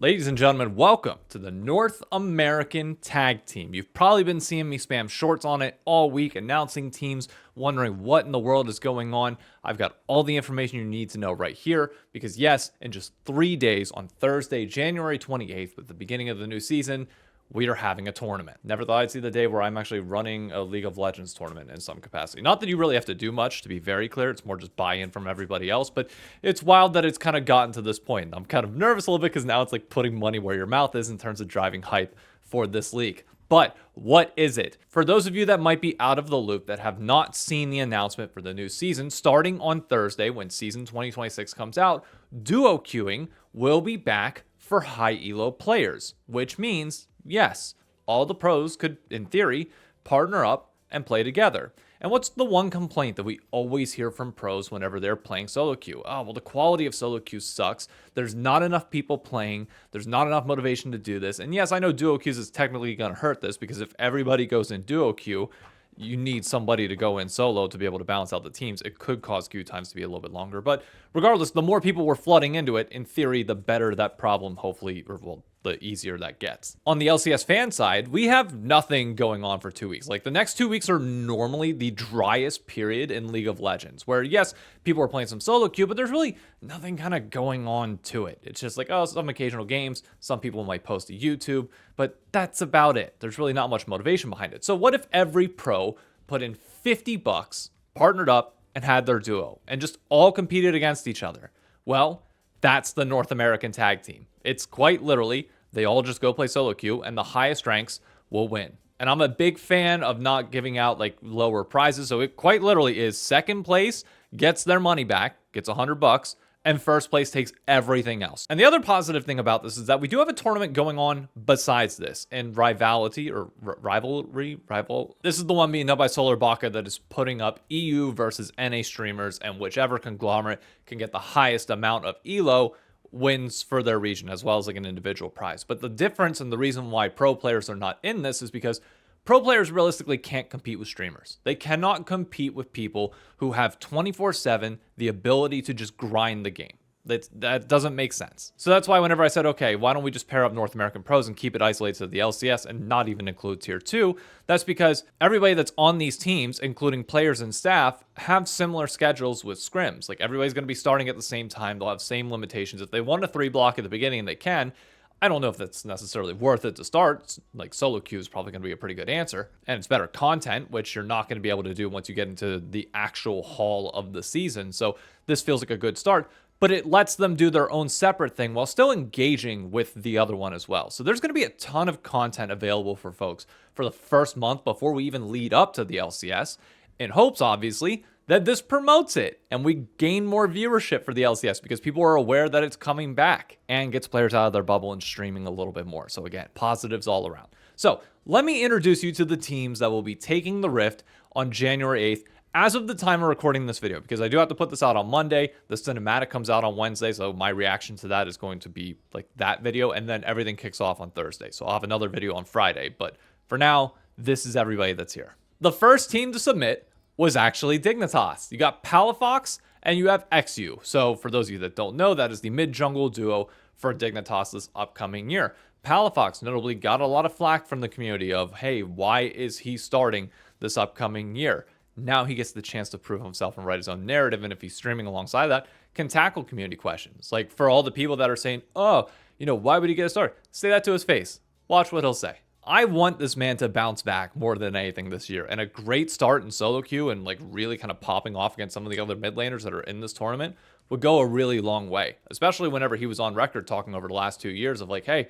Ladies and gentlemen, welcome to the North American Tag Team. You've probably been seeing me spam shorts on it all week, announcing teams, wondering what in the world is going on. I've got all the information you need to know right here because yes, in just 3 days on Thursday, January 28th, with the beginning of the new season, we are having a tournament. Never thought I'd see the day where I'm actually running a League of Legends tournament in some capacity. Not that you really have to do much, to be very clear. It's more just buy-in from everybody else, but it's wild that it's kind of gotten to this point. I'm kind of nervous a little bit because now it's like putting money where your mouth is in terms of driving hype for this league. But what is it? For those of you that might be out of the loop that have not seen the announcement for the new season, starting on Thursday when season 2026 comes out, duo queuing will be back for high elo players, which means yes, all the pros could, in theory, partner up and play together. And what's the one complaint that we always hear from pros whenever they're playing solo queue? Oh, well, the quality of solo queue sucks. There's not enough people playing. There's not enough motivation to do this. And yes, I know duo queues is technically going to hurt this because if everybody goes in duo queue, you need somebody to go in solo to be able to balance out the teams. It could cause queue times to be a little bit longer. But regardless, the more people we're flooding into it, in theory, the better that problem hopefully, or well, the easier that gets. On the LCS fan side, we have nothing going on for 2 weeks. Like the next 2 weeks are normally the driest period in League of Legends, where yes, people are playing some solo queue, but there's really nothing kind of going on to it. It's just like, oh, some occasional games. Some people might post to YouTube, but that's about it. There's really not much motivation behind it. So what if every pro put in $50, partnered up, and had their duo, and just all competed against each other? Well, that's the North American Tag Team. It's quite literally, they all just go play solo queue, and the highest ranks will win. And I'm a big fan of not giving out like lower prizes, so it quite literally is second place gets their money back, gets $100, and first place takes everything else. And the other positive thing about this is that we do have a tournament going on besides this in rivalry. This is the one being done by Solar Baka that is putting up EU versus NA streamers, and whichever conglomerate can get the highest amount of ELO wins for their region, as well as like an individual prize. But the difference and the reason why pro players are not in this is because pro players realistically can't compete with streamers. They cannot compete with people who have 24/7 the ability to just grind the game. That doesn't make sense. So that's why whenever I said, okay, why don't we just pair up North American pros and keep it isolated to the LCS and not even include tier 2, that's because everybody that's on these teams, including players and staff, have similar schedules with scrims. Like everybody's going to be starting at the same time. They'll have same limitations. If they want a 3 block at the beginning, they can. I don't know if that's necessarily worth it to start. Like solo queue is probably going to be a pretty good answer. And it's better content, which you're not going to be able to do once you get into the actual haul of the season. So this feels like a good start, but it lets them do their own separate thing while still engaging with the other one as well. So there's going to be a ton of content available for folks for the first month before we even lead up to the LCS, in hopes, obviously, that this promotes it and we gain more viewership for the LCS because people are aware that it's coming back and gets players out of their bubble and streaming a little bit more. So again, positives all around. So let me introduce you to the teams that will be taking the Rift on January 8th as of the time of recording this video, because I do have to put this out on Monday. The cinematic comes out on Wednesday, so my reaction to that is going to be like that video, and then everything kicks off on Thursday. So I'll have another video on Friday, but for now, this is everybody that's here. The first team to submit was actually Dignitas. You got Palafox and you have XU. So for those of you that don't know, that is the mid-jungle duo for Dignitas this upcoming year. Palafox notably got a lot of flack from the community of, hey, why is he starting this upcoming year? Now he gets the chance to prove himself and write his own narrative, and if he's streaming alongside that, can tackle community questions. Like for all the people that are saying, oh, why would he get a start? Say that to his face. Watch what he'll say. I want this man to bounce back more than anything this year, and a great start in solo queue and like really kind of popping off against some of the other mid laners that are in this tournament would go a really long way, especially whenever he was on record talking over the last 2 years of like, hey,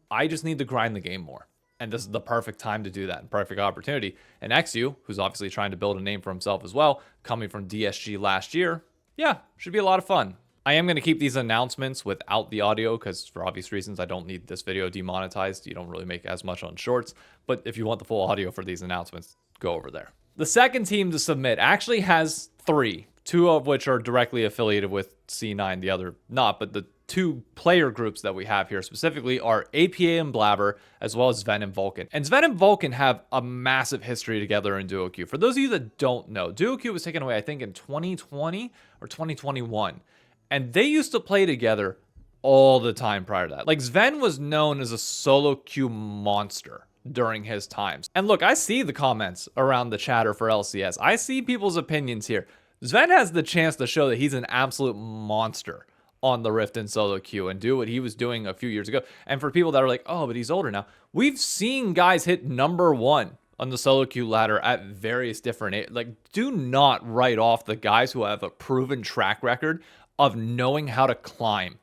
I just need to grind the game more. And this is the perfect time to do that, and perfect opportunity. And XU, who's obviously trying to build a name for himself as well, coming from DSG last year, yeah, should be a lot of fun. I am going to keep these announcements without the audio because for obvious reasons, I don't need this video demonetized. You don't really make as much on shorts. But if you want the full audio for these announcements, go over there. The second team to submit actually has 3, 2 of which are directly affiliated with C9, the other not, but the 2 player groups that we have here specifically are APA and Blabber, as well as Sven and Vulcan. And Sven and Vulcan have a massive history together in duo queue. For those of you that don't know, duo queue was taken away, I think, in 2020 or 2021. And they used to play together all the time prior to that. Like Sven was known as a solo queue monster during his times. And look, I see the comments around the chatter for LCS. I see people's opinions here. Sven has the chance to show that he's an absolute monster on the Rift and solo queue and do what he was doing a few years ago. And for people that are like, oh, but he's older now, we've seen guys hit number 1 on the solo queue ladder at various different, like, do not write off the guys who have a proven track record of knowing how to climb.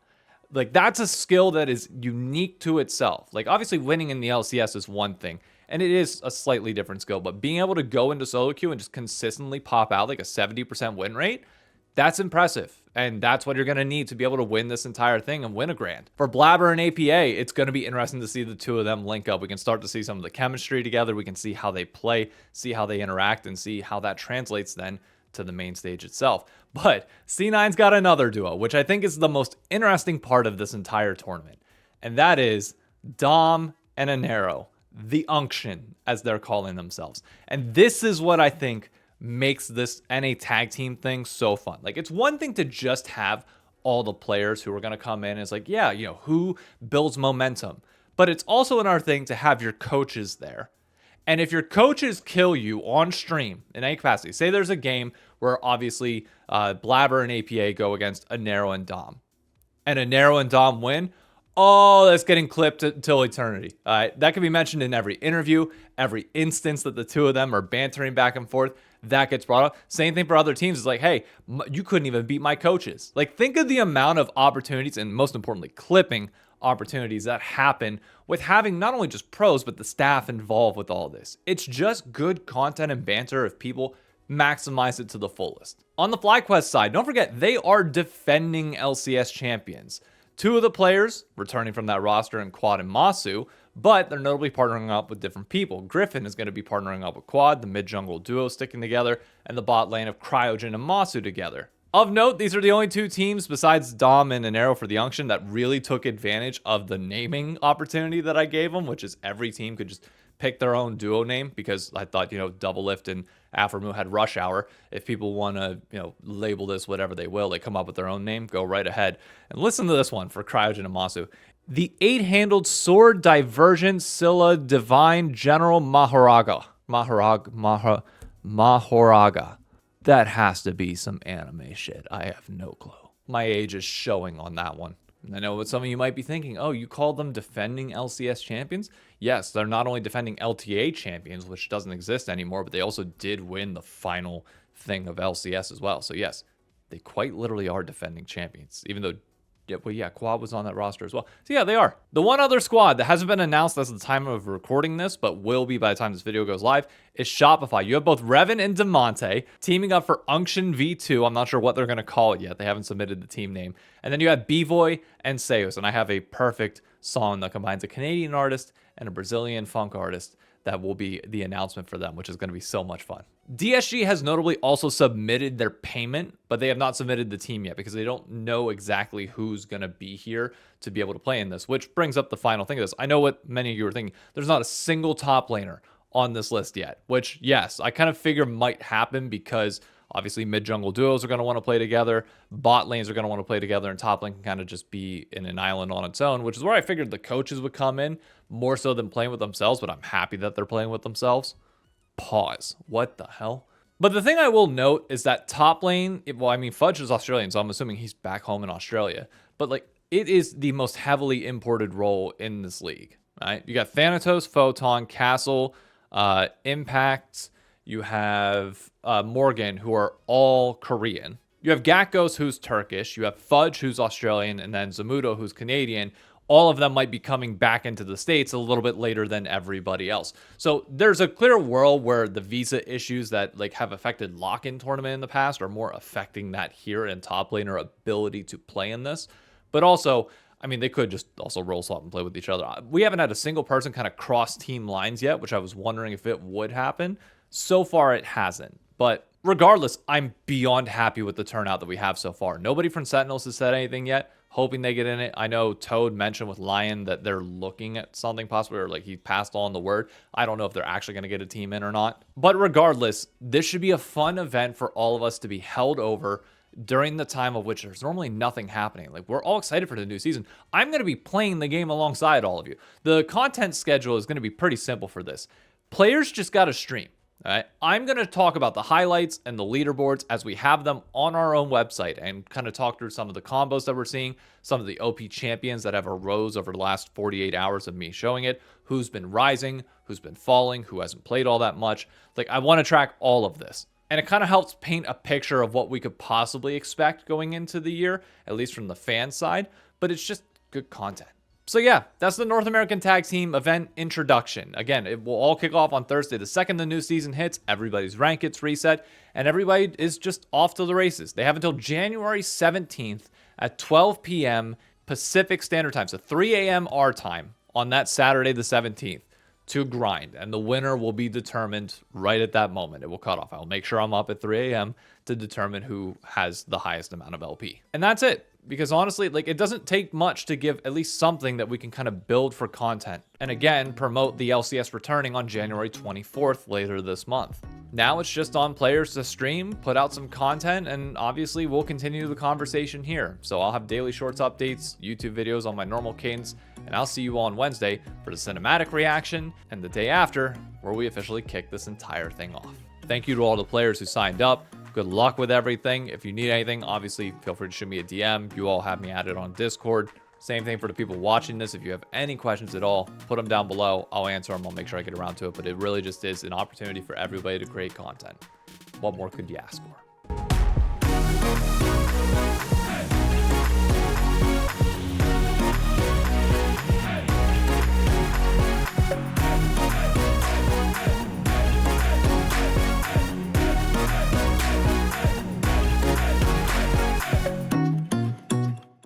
Like, that's a skill that is unique to itself. Like, obviously winning in the LCS is one thing, and it is a slightly different skill, but being able to go into solo queue and just consistently pop out like a 70% win rate, that's impressive. And that's what you're going to need to be able to win this entire thing and win a grand. For Blabber and APA, it's going to be interesting to see the two of them link up. We can start to see some of the chemistry together. We can see how they play, see how they interact, and see how that translates then to the main stage itself. But C9's got another duo, which I think is the most interesting part of this entire tournament. And that is Dom and Anero, the Unction, as they're calling themselves. And this is what I think makes this NA tag team thing so fun. Like, it's one thing to just have all the players who are going to come in. It's like, yeah, you know, who builds momentum. But it's also another thing to have your coaches there. And if your coaches kill you on stream in any capacity, say there's a game where obviously Blabber and APA go against Anero and Dom, and Anero and Dom win, oh, that's getting clipped until eternity. That can be mentioned in every interview, every instance that the two of them are bantering back and forth. That gets brought up. Same thing for other teams. It's like, hey, you couldn't even beat my coaches. Like, think of the amount of opportunities and most importantly, clipping opportunities that happen with having not only just pros, but the staff involved with all this. It's just good content and banter if people maximize it to the fullest. On the FlyQuest side, don't forget, they are defending LCS champions. Two of the players returning from that roster in Quad and Masu, but they're notably partnering up with different people. Griffin is going to be partnering up with Quad, the mid-jungle duo sticking together, and the bot lane of Cryogen and Masu together. Of note, these are the only two teams besides Dom and Anero for the Unction that really took advantage of the naming opportunity that I gave them, which is every team could just pick their own duo name, because I thought, you know, Double Lift and Aframu had Rush Hour. If people want to, you know, label this whatever they will, they come up with their own name, go right ahead. And listen to this one for Cryogen and Masu. The 8-handled sword divergent Scylla divine general Mahoraga. Mahoraga. That has to be some anime shit. I have no clue. My age is showing on that one. I know what some of you might be thinking. Oh, you called them defending LCS champions? Yes, they're not only defending LTA champions, which doesn't exist anymore, but they also did win the final thing of LCS as well. So yes, they quite literally are defending champions, even though, yeah, Quad was on that roster as well. So yeah, they are. The one other squad that hasn't been announced as of the time of recording this, but will be by the time this video goes live, is Shopify. You have both Revan and Demonte teaming up for Unction V2. I'm not sure what they're going to call it yet. They haven't submitted the team name. And then you have B-Voy and Seos. And I have a perfect song that combines a Canadian artist and a Brazilian funk artist that will be the announcement for them, which is going to be so much fun. DSG has notably also submitted their payment, but they have not submitted the team yet because they don't know exactly who's going to be here to be able to play in this, which brings up the final thing of this. I know what many of you are thinking. There's not a single top laner on this list yet, which, yes, I kind of figure might happen because obviously mid-jungle duos are going to want to play together, bot lanes are going to want to play together, and top lane can kind of just be in an island on its own, which is where I figured the coaches would come in more so than playing with themselves, but I'm happy that they're playing with themselves. Pause. What the hell? But the thing I will note is that top lane, well, I mean, Fudge is Australian, so I'm assuming he's back home in Australia, but like, it is the most heavily imported role in this league, right? You got Thanatos, Photon, Castle, Impact, you have Morgan, who are all Korean. You have Gakos, who's Turkish. You have Fudge, who's Australian, and then Zamudo, who's Canadian. All of them might be coming back into the States a little bit later than everybody else. So there's a clear world where the visa issues that like have affected lock-in tournament in the past are more affecting that here in top lane or ability to play in this. But also, I mean, they could just also roll swap and play with each other. We haven't had a single person kind of cross team lines yet, which I was wondering if it would happen. So far, it hasn't. But regardless, I'm beyond happy with the turnout that we have so far. Nobody from Sentinels has said anything yet, hoping they get in it. I know Toad mentioned with Lion that they're looking at something possible, or like he passed on the word. I don't know if they're actually going to get a team in or not. But regardless, this should be a fun event for all of us to be held over. during the time of which there's normally nothing happening. Like, we're all excited for the new season. I'm going to be playing the game alongside all of you. The content schedule is going to be pretty simple for this. Players just got to stream. All right. I'm going to talk about the highlights and the leaderboards as we have them on our own website and kind of talk through some of the combos that we're seeing, some of the OP champions that have arose over the last 48 hours of me showing it, who's been rising, who's been falling, who hasn't played all that much. Like, I want to track all of this. And it kind of helps paint a picture of what we could possibly expect going into the year, at least from the fan side, but it's just good content. So yeah, that's the North American Tag Team event introduction. Again, it will all kick off on Thursday. The second the new season hits, everybody's rank gets reset, and everybody is just off to the races. They have until January 17th at 12 p.m. Pacific Standard Time, so 3 a.m. our time on that Saturday the 17th to grind, and the winner will be determined right at that moment. It will cut off. I'll make sure I'm up at 3 a.m. to determine who has the highest amount of LP. And that's it. Because honestly, like, it doesn't take much to give at least something that we can kind of build for content. And again, promote the LCS returning on January 24th later this month. Now it's just on players to stream, put out some content, and obviously we'll continue the conversation here. So I'll have daily shorts updates, YouTube videos on my normal cadence, and I'll see you all on Wednesday for the cinematic reaction, and the day after, where we officially kick this entire thing off. Thank you to all the players who signed up. Good luck with everything. If you need anything, obviously feel free to shoot me a DM. You all have me added on Discord. Same thing for the people watching this. If you have any questions at all, put them down below. I'll answer them. I'll make sure I get around to it. But it really just is an opportunity for everybody to create content. What more could you ask for?